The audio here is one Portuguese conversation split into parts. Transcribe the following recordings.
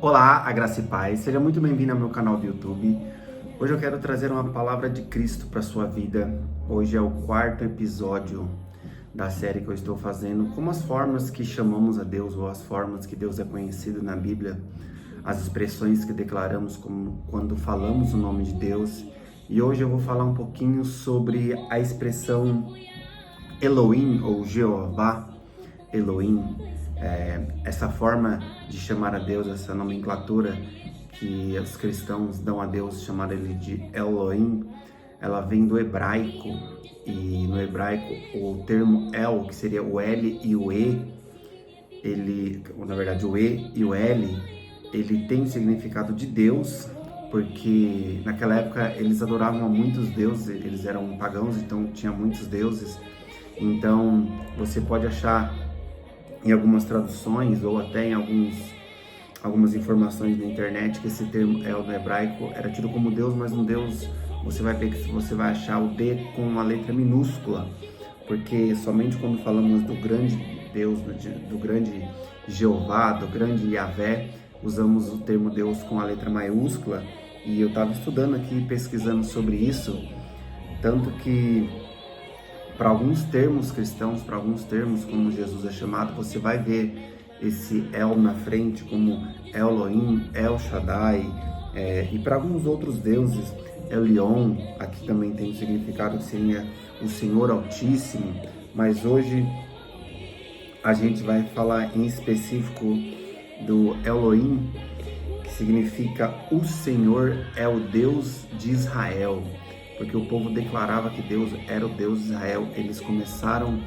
Olá, a graça e paz, seja muito bem-vindo ao meu canal do YouTube. Hoje eu quero trazer uma palavra de Cristo para a sua vida. Hoje é o quarto episódio da série que eu estou fazendo, como as formas que chamamos a Deus ou as formas que Deus é conhecido na Bíblia, as expressões que declaramos como quando falamos o nome de Deus. E hoje eu vou falar um pouquinho sobre a expressão Elohim ou Jeová, Elohim, essa forma de chamar a Deus, essa nomenclatura que os cristãos dão a Deus, chamar ele de Elohim, ela vem do hebraico, e no hebraico o termo El, que seria o L e o E, na verdade o E e o L, ele tem o significado de Deus, porque naquela época eles adoravam a muitos deuses, eles eram pagãos, então tinha muitos deuses. Então você pode achar em algumas traduções ou até em algumas informações na internet que esse termo El no hebraico era tido como Deus, mas um Deus, você vai achar o D com uma letra minúscula, porque somente quando falamos do grande Deus, do grande Jeová, do grande Yahvé, usamos o termo Deus com a letra maiúscula. E eu estava estudando aqui, pesquisando sobre isso, tanto que para alguns termos cristãos, para alguns termos como Jesus é chamado, você vai ver esse El na frente como Elohim, El Shaddai, e para alguns outros deuses, Elion, aqui também tem o significado que seria o Senhor Altíssimo, mas hoje a gente vai falar em específico do Elohim, que significa o Senhor é o Deus de Israel, porque o povo declarava que Deus era o Deus de Israel. Eles começaram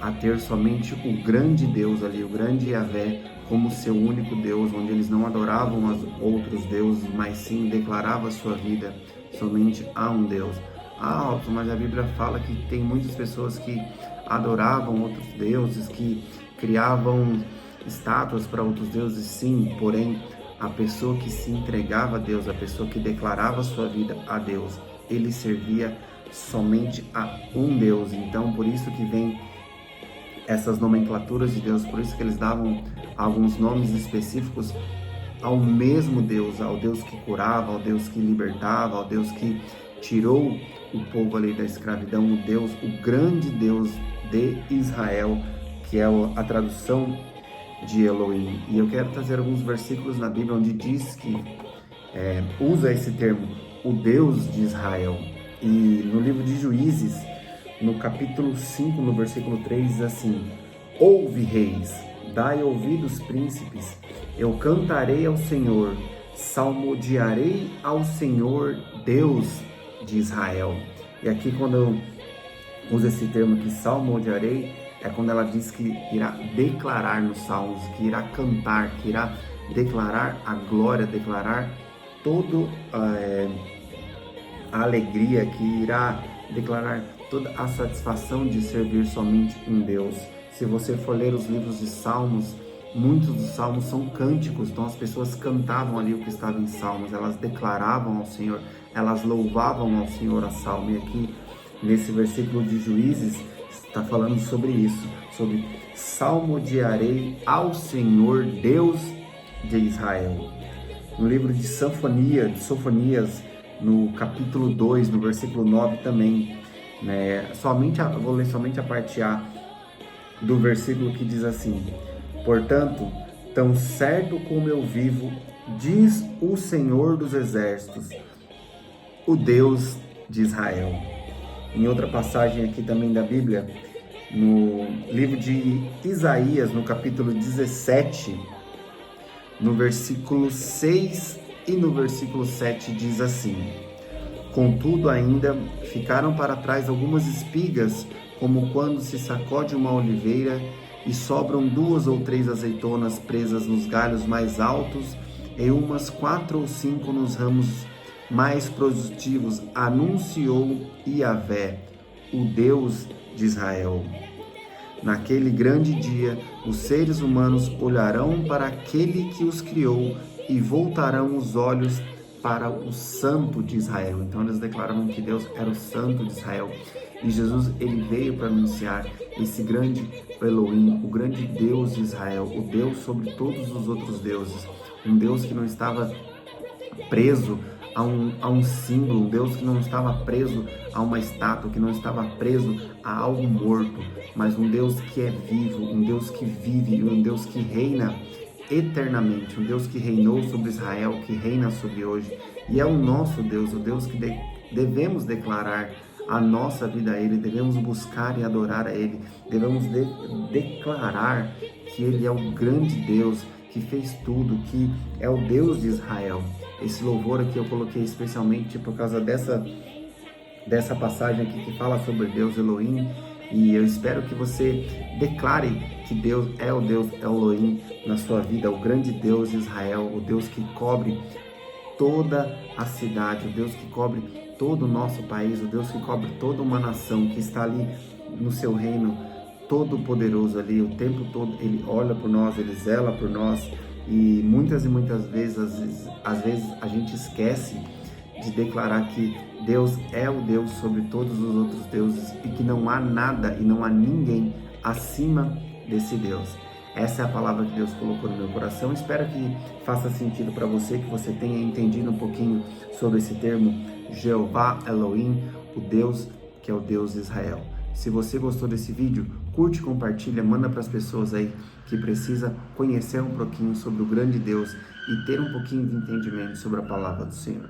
a ter somente o grande Deus ali, o grande Yahvé, como seu único Deus, onde eles não adoravam os outros deuses, mas sim declaravam a sua vida somente a um Deus. Ah, Otto, mas a Bíblia fala que tem muitas pessoas que adoravam outros deuses, que criavam estátuas para outros deuses. Sim, porém, a pessoa que se entregava a Deus, a pessoa que declarava a sua vida a Deus, ele servia somente a um Deus. Então, por isso que vem essas nomenclaturas de Deus, por isso que eles davam alguns nomes específicos ao mesmo Deus, ao Deus que curava, ao Deus que libertava, ao Deus que tirou o povo ali da escravidão, o Deus, o grande Deus de Israel, que é a tradução de Elohim. E eu quero trazer alguns versículos na Bíblia onde diz que usa esse termo, o Deus de Israel. E no livro de Juízes, no capítulo 5, no versículo 3, diz assim: ouve, reis, dai ouvidos, príncipes, eu cantarei ao Senhor, salmodiarei ao Senhor, Deus de Israel. E aqui quando eu uso esse termo aqui, salmodiarei, é quando ela diz que irá declarar nos salmos, que irá cantar, que irá declarar a glória, declarar toda a alegria, que irá declarar toda a satisfação de servir somente um Deus. Se você for ler os livros de Salmos, muitos dos salmos são cânticos, então as pessoas cantavam ali o que estava em salmos, elas declaravam ao Senhor, elas louvavam ao Senhor a salmo. E aqui nesse versículo de Juízes está falando sobre isso, sobre salmodiarei ao Senhor, Deus de Israel. No livro de Sofonias, no capítulo 2, no versículo 9 também, vou ler somente a parte A do versículo, que diz assim: portanto, tão certo como eu vivo, diz o Senhor dos Exércitos, o Deus de Israel. Em outra passagem aqui também da Bíblia, no livro de Isaías, no capítulo 17, no versículo 6 e no versículo 7, diz assim: contudo ainda ficaram para trás algumas espigas, como quando se sacode uma oliveira e sobram 2 ou 3 azeitonas presas nos galhos mais altos e umas 4 ou 5 nos ramos mais produtivos, anunciou Yahvé, o Deus de Israel. Naquele grande dia, os seres humanos olharão para aquele que os criou e voltarão os olhos para o Santo de Israel. Então eles declaravam que Deus era o Santo de Israel. E Jesus, ele veio para anunciar esse grande Elohim, o grande Deus de Israel, o Deus sobre todos os outros deuses, um Deus que não estava preso a um símbolo, um Deus que não estava preso a uma estátua, que não estava preso a algo morto, mas um Deus que é vivo, um Deus que vive, um Deus que reina eternamente, um Deus que reinou sobre Israel, que reina sobre hoje, e é o nosso Deus, o Deus que devemos declarar a nossa vida a Ele, devemos buscar e adorar a Ele, devemos declarar que Ele é o grande Deus, que fez tudo, que é o Deus de Israel. Esse louvor aqui eu coloquei especialmente por causa dessa passagem aqui que fala sobre Deus Elohim, e eu espero que você declare que Deus é o Deus Elohim na sua vida, o grande Deus de Israel, o Deus que cobre toda a cidade, o Deus que cobre todo o nosso país, o Deus que cobre toda uma nação que está ali no seu reino, todo poderoso ali, o tempo todo Ele olha por nós, Ele zela por nós, e muitas vezes, às vezes a gente esquece de declarar que Deus é o Deus sobre todos os outros deuses e que não há nada e não há ninguém acima desse Deus. Essa é a palavra que Deus colocou no meu coração. Espero que faça sentido para você, que você tenha entendido um pouquinho sobre esse termo Jeová Elohim, o Deus que é o Deus de Israel. Se você gostou desse vídeo, curte, compartilha, manda para as pessoas aí que precisa conhecer um pouquinho sobre o grande Deus e ter um pouquinho de entendimento sobre a palavra do Senhor.